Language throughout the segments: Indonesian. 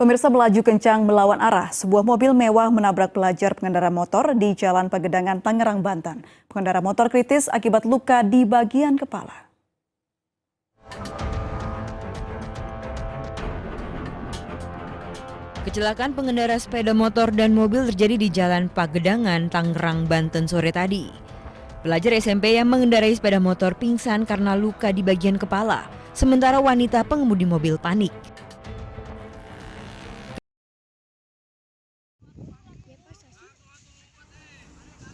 Pemirsa, melaju kencang melawan arah, sebuah mobil mewah menabrak pelajar pengendara motor di Jalan Pagedangan, Tangerang, Banten. Pengendara motor kritis akibat luka di bagian kepala. Kecelakaan pengendara sepeda motor dan mobil terjadi di Jalan Pagedangan, Tangerang, Banten sore tadi. Pelajar SMP yang mengendarai sepeda motor pingsan karena luka di bagian kepala, sementara wanita pengemudi mobil panik.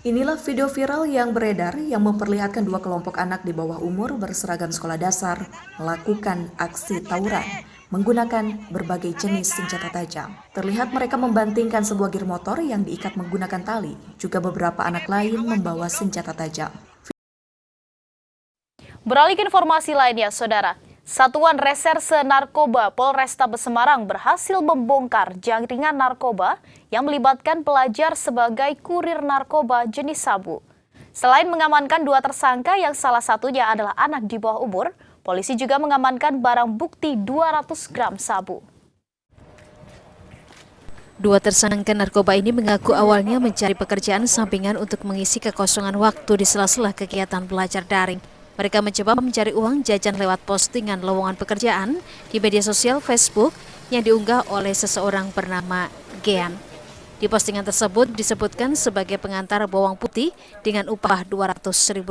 Inilah video viral yang beredar yang memperlihatkan dua kelompok anak di bawah umur berseragam sekolah dasar melakukan aksi tawuran menggunakan berbagai jenis senjata tajam. Terlihat mereka membantingkan sebuah gear motor yang diikat menggunakan tali. Juga beberapa anak lain membawa senjata tajam. Beralih ke informasi lainnya, Saudara. Satuan Reserse Narkoba Polrestabes Semarang berhasil membongkar jaringan narkoba yang melibatkan pelajar sebagai kurir narkoba jenis sabu. Selain mengamankan dua tersangka yang salah satunya adalah anak di bawah umur, polisi juga mengamankan barang bukti 200 gram sabu. Dua tersangka narkoba ini mengaku awalnya mencari pekerjaan sampingan untuk mengisi kekosongan waktu di sela-sela kegiatan belajar daring. Mereka mencoba mencari uang jajan lewat postingan lowongan pekerjaan di media sosial Facebook yang diunggah oleh seseorang bernama Gian. Di postingan tersebut disebutkan sebagai pengantar bawang putih dengan upah Rp200.000.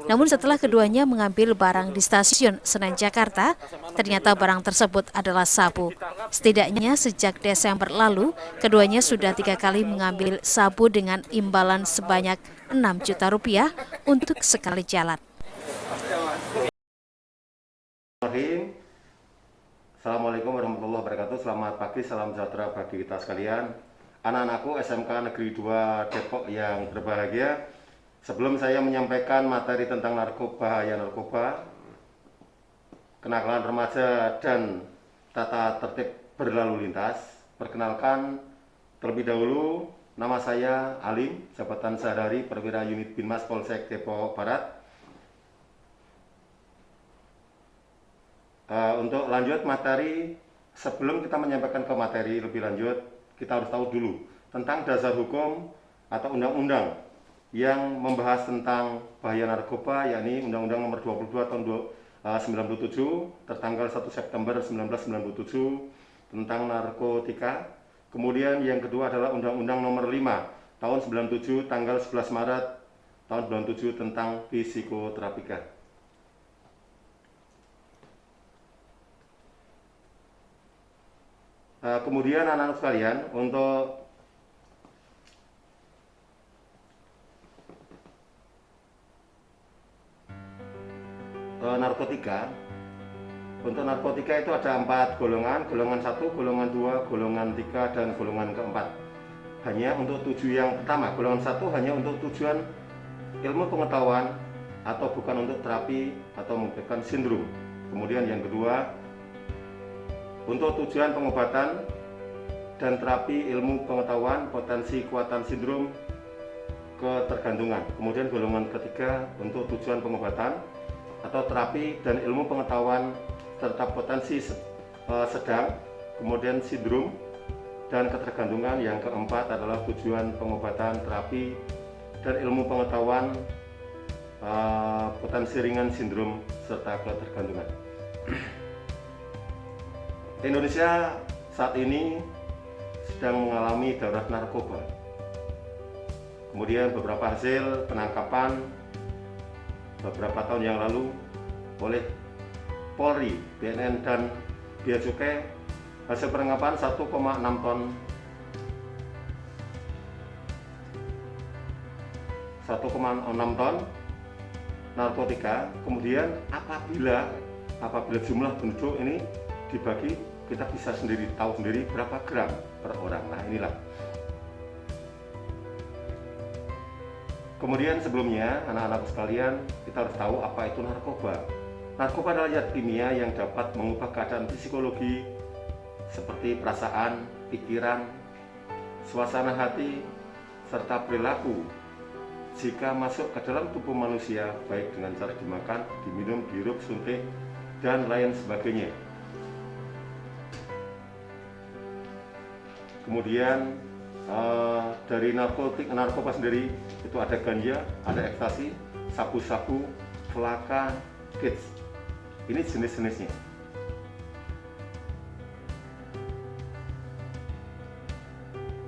Namun setelah keduanya mengambil barang di stasiun Senen, Jakarta, ternyata barang tersebut adalah sabu. Setidaknya sejak Desember lalu, keduanya sudah 3 kali mengambil sabu dengan imbalan sebanyak Rp6 juta untuk sekali jalan. Assalamualaikum warahmatullahi wabarakatuh. Selamat pagi, salam sejahtera bagi kita sekalian. Anak-anakku SMK Negeri 2 Depok yang berbahagia. Sebelum saya menyampaikan materi tentang bahaya narkoba, kenakalan remaja dan tata tertib berlalu lintas, perkenalkan terlebih dahulu nama saya Alim, jabatan sehari-hari perwira unit Binmas Polsek Depok Barat. Untuk lanjut materi, sebelum kita menyampaikan ke materi lebih lanjut, kita harus tahu dulu tentang dasar hukum atau undang-undang yang membahas tentang bahaya narkoba, yakni Undang-Undang Nomor 22 Tahun 97 tertanggal 1 September 1997 tentang narkotika. Kemudian yang kedua adalah Undang-Undang Nomor 5 Tahun 97 tanggal 11 Maret tahun 97 tentang psikoterapika. Kemudian anak-anak sekalian, untuk narkotika, untuk narkotika itu ada 4 golongan, golongan 1, golongan 2, golongan 3, dan golongan keempat. Hanya untuk tujuan yang pertama, golongan 1 hanya untuk tujuan ilmu pengetahuan atau bukan untuk terapi atau memberikan sindrom. Kemudian yang kedua, untuk tujuan pengobatan dan terapi ilmu pengetahuan potensi kekuatan sindrom ketergantungan. Kemudian golongan ketiga untuk tujuan pengobatan atau terapi dan ilmu pengetahuan serta potensi sedang, kemudian sindrom dan ketergantungan. Yang keempat adalah tujuan pengobatan, terapi dan ilmu pengetahuan potensi ringan, sindrom serta ketergantungan. Indonesia saat ini sedang mengalami darurat narkoba. Kemudian beberapa hasil penangkapan beberapa tahun yang lalu oleh Polri, BNN, dan Bea Cukai, hasil penangkapan 1,6 ton 1,6 ton narkotika. Kemudian apabila jumlah penduduk ini dibagi, kita bisa tahu sendiri berapa gram per orang. Nah, inilah. Kemudian sebelumnya, anak-anak sekalian, kita harus tahu apa itu narkoba. Narkoba adalah zat kimia yang dapat mengubah keadaan psikologi seperti perasaan, pikiran, suasana hati, serta perilaku jika masuk ke dalam tubuh manusia, baik dengan cara dimakan, diminum, dihirup, suntik, dan lain sebagainya. Kemudian dari narkoba sendiri itu ada ganja, ada ekstasi, sabu-sabu, flaka, kits. Ini jenis-jenisnya.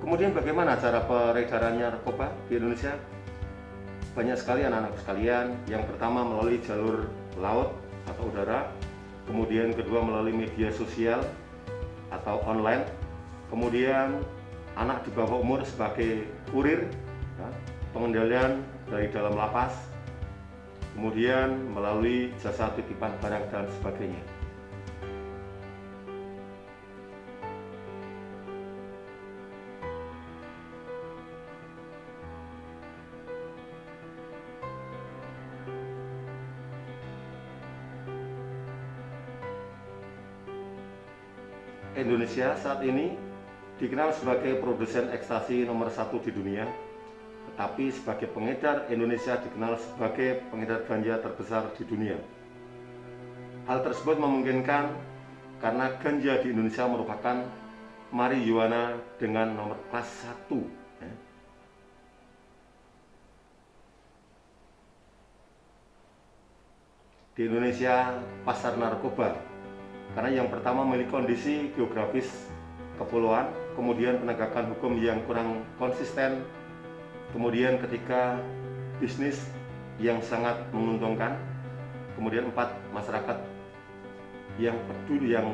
Kemudian bagaimana cara peredarannya narkoba di Indonesia? Banyak sekali anak-anak sekalian. Yang pertama melalui jalur laut atau udara, kemudian kedua melalui media sosial atau online, kemudian anak di bawah umur sebagai kurir, ya, pengendalian dari dalam lapas, kemudian melalui jasa titipan barang dan sebagainya. Indonesia saat ini dikenal sebagai produsen ekstasi nomor 1 di dunia, tetapi sebagai pengedar, Indonesia dikenal sebagai pengedar ganja terbesar di dunia. Hal tersebut memungkinkan karena ganja di Indonesia merupakan marijuana dengan nomor kelas 1. Di Indonesia, pasar narkoba karena yang pertama memiliki kondisi geografis kepulauan, kemudian penegakan hukum yang kurang konsisten, kemudian ketika bisnis yang sangat menguntungkan, kemudian 4, masyarakat yang peduli, yang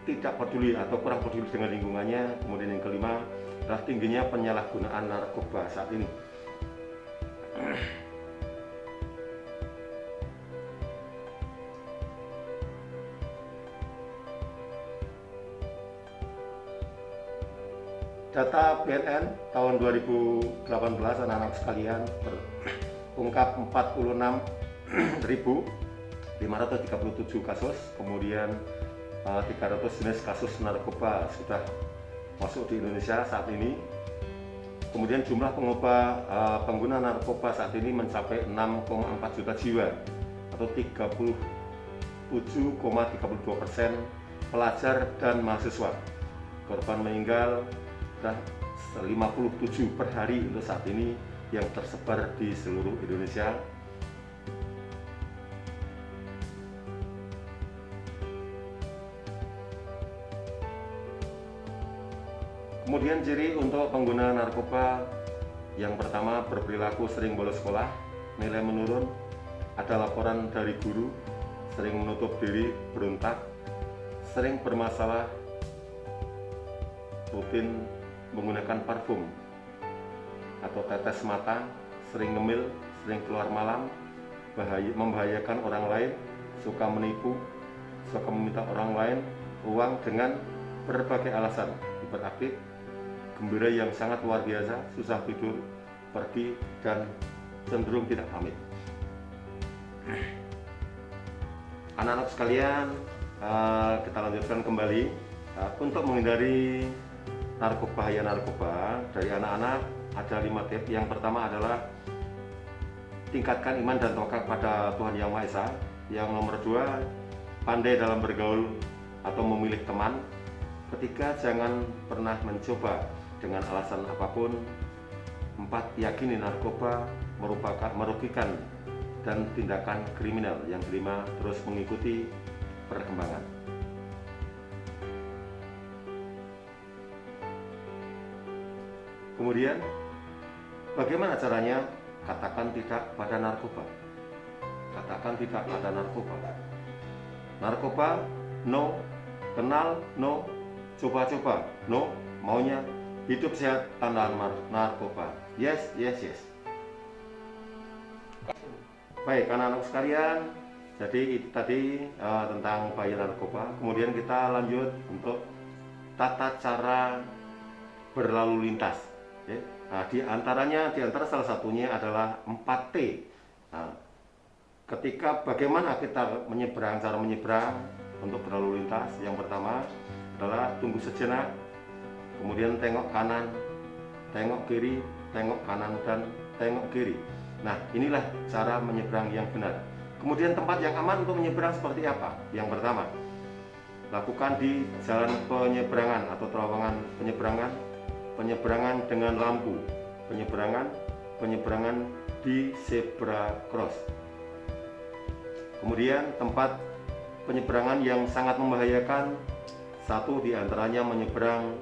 tidak peduli atau kurang peduli dengan lingkungannya, kemudian yang kelima adalah tingginya penyalahgunaan narkoba saat ini. Data BNN tahun 2018 anak-anak sekalian terungkap 46.537 kasus, kemudian 300 jenis kasus narkoba sudah masuk di Indonesia saat ini. Kemudian jumlah pengguna narkoba saat ini mencapai 6,4 juta jiwa atau 37,32% pelajar dan mahasiswa. Korban meninggal sudah 57 per hari untuk saat ini yang tersebar di seluruh Indonesia. Kemudian ciri untuk pengguna narkoba yang pertama berperilaku sering bolos sekolah, nilai menurun, ada laporan dari guru, sering menutup diri, berontak, sering bermasalah, rutin menggunakan parfum atau tetes mata, sering ngemil, sering keluar malam, membahayakan orang lain, suka menipu, suka meminta orang lain uang dengan berbagai alasan, hiperaktif, gembira yang sangat luar biasa, susah tidur, pergi, dan cenderung tidak pamit. Anak-anak sekalian, kita lanjutkan kembali untuk menghindari bahaya narkoba dari anak-anak. Ada 5 tips. Yang pertama adalah tingkatkan iman dan tawakal pada Tuhan Yang Maha Esa. Yang nomor 2, pandai dalam bergaul atau memilih teman. Ketiga, jangan pernah mencoba dengan alasan apapun. 4, yakini narkoba merugikan dan tindakan kriminal. Yang kelima, terus mengikuti perkembangan. Kemudian, bagaimana caranya? Katakan tidak pada narkoba. Katakan tidak pada narkoba. Narkoba, no. Kenal, no. Coba-coba, no. Maunya hidup sehat tanpa narkoba. Yes, yes, yes. Baik, anak-anak sekalian, jadi itu tadi tentang bahaya narkoba. Kemudian kita lanjut untuk tata cara berlalu lintas. Nah, di antara salah satunya adalah 4T. Nah, ketika bagaimana kita menyeberang, cara menyeberang untuk berlalu lintas, yang pertama adalah tunggu sejenak, kemudian tengok kanan, tengok kiri, tengok kanan, dan tengok kiri. Nah, inilah cara menyeberang yang benar. Kemudian tempat yang aman untuk menyeberang seperti apa? Yang pertama, lakukan di jalan penyeberangan atau terowongan penyeberangan penyeberangan dengan lampu, penyeberangan di zebra cross. Kemudian tempat penyeberangan yang sangat membahayakan, satu diantaranya menyeberang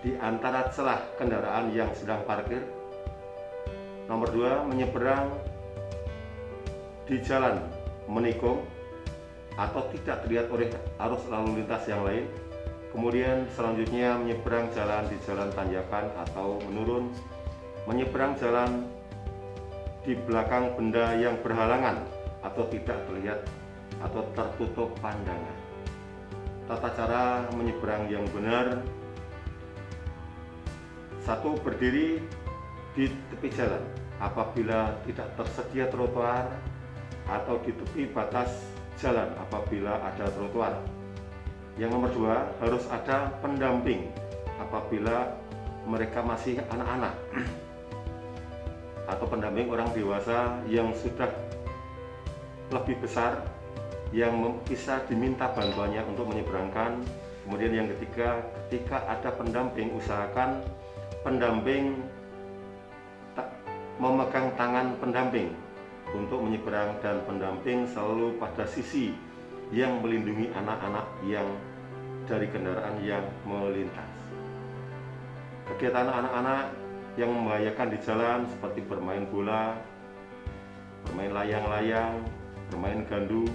di antara celah kendaraan yang sedang parkir. Nomor 2, menyeberang di jalan menikung atau tidak terlihat oleh arus lalu lintas yang lain. Kemudian selanjutnya menyeberang jalan di jalan tanjakan atau menurun, menyeberang jalan di belakang benda yang berhalangan atau tidak terlihat atau tertutup pandangan. Tata cara menyeberang yang benar: 1. Berdiri di tepi jalan apabila tidak tersedia trotoar atau di tepi batas jalan apabila ada trotoar. Yang nomor 2, harus ada pendamping apabila mereka masih anak-anak atau pendamping orang dewasa yang sudah lebih besar yang bisa diminta bantuannya untuk menyeberangkan. Kemudian yang ketiga, ketika ada pendamping, usahakan pendamping memegang tangan pendamping untuk menyeberang, dan pendamping selalu pada sisi yang melindungi anak-anak yang dari kendaraan yang melintas. Kegiatan anak-anak yang membahayakan di jalan seperti bermain bola, bermain layang-layang, bermain gandu,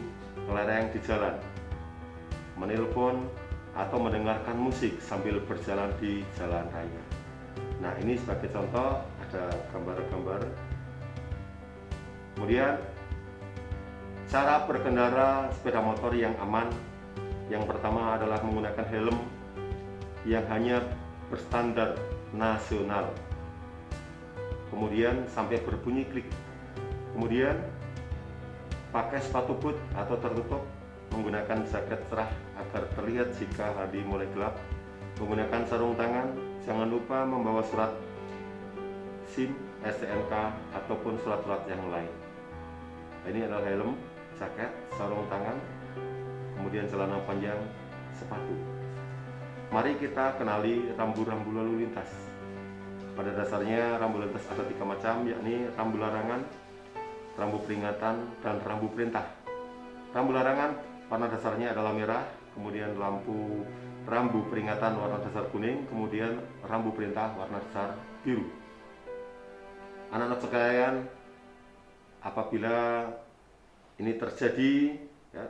kelereng di jalan, menelpon atau mendengarkan musik sambil berjalan di jalan raya. Nah, ini sebagai contoh, ada gambar-gambar. Kemudian cara berkendara sepeda motor yang aman, yang pertama adalah menggunakan helm yang hanya berstandar nasional, kemudian sampai berbunyi klik. Kemudian pakai sepatu boot atau tertutup, menggunakan jaket cerah agar terlihat jika hari mulai gelap, menggunakan sarung tangan, jangan lupa membawa surat SIM, STNK ataupun surat-surat yang lain. Ini adalah helm, jaket, sarung tangan, kemudian celana panjang, sepatu. Mari kita kenali rambu-rambu lalu lintas. Pada dasarnya rambu lintas ada 3 macam, yakni rambu larangan, rambu peringatan, dan rambu perintah. Rambu larangan warna dasarnya adalah merah, kemudian rambu peringatan warna dasar kuning, kemudian rambu perintah warna dasar biru. Anak-anak sekalian, apabila ini terjadi, ya,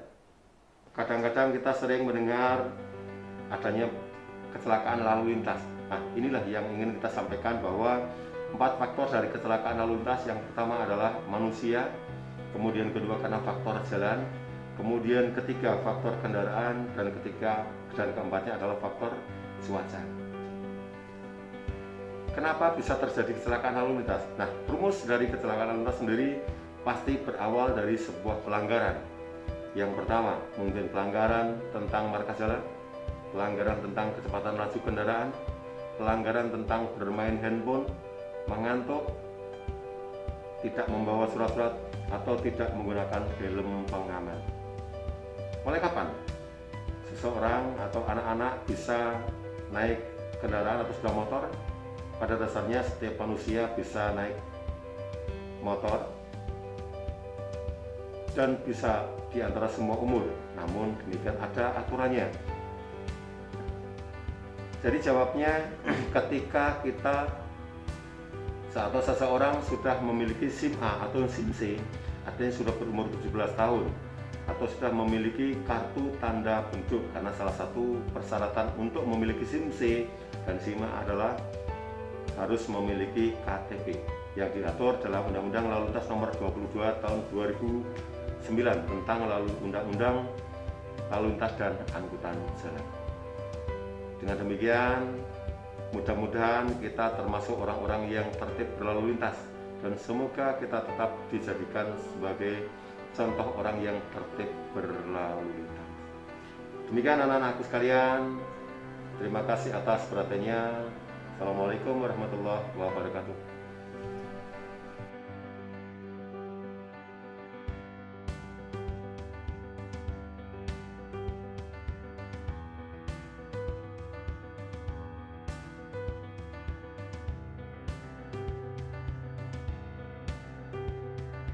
kadang-kadang kita sering mendengar adanya kecelakaan lalu lintas. Nah, inilah yang ingin kita sampaikan, bahwa 4 faktor dari kecelakaan lalu lintas. Yang pertama adalah manusia, kemudian kedua karena faktor jalan, kemudian ketiga faktor kendaraan, dan keempatnya adalah faktor cuaca. Kenapa bisa terjadi kecelakaan lalu lintas? Nah, rumus dari kecelakaan lalu lintas sendiri pasti berawal dari sebuah pelanggaran. Yang pertama, mungkin pelanggaran tentang marka jalan, pelanggaran tentang kecepatan laju kendaraan, pelanggaran tentang bermain handphone, mengantuk, tidak membawa surat-surat, atau tidak menggunakan helm pengaman. Mulai kapan seseorang atau anak-anak bisa naik kendaraan atau sepeda motor? Pada dasarnya setiap manusia bisa naik motor dan bisa di antara semua umur, namun demikian ada aturannya. Jadi jawabnya, ketika kita atau seseorang sudah memiliki SIM A atau SIM C, artinya sudah berumur 17 tahun, atau sudah memiliki kartu tanda penduduk, karena salah satu persyaratan untuk memiliki SIM C dan SIM A adalah harus memiliki KTP yang diatur dalam Undang-Undang Lalu Lintas Nomor 22 Tahun 2009 tentang Undang-Undang Lalu Lintas dan Angkutan Jalan. Dengan demikian, mudah-mudahan kita termasuk orang-orang yang tertib berlalu lintas, dan semoga kita tetap dijadikan sebagai contoh orang yang tertib berlalu lintas. Demikian anak-anakku sekalian, terima kasih atas perhatiannya. Assalamualaikum warahmatullahi wabarakatuh.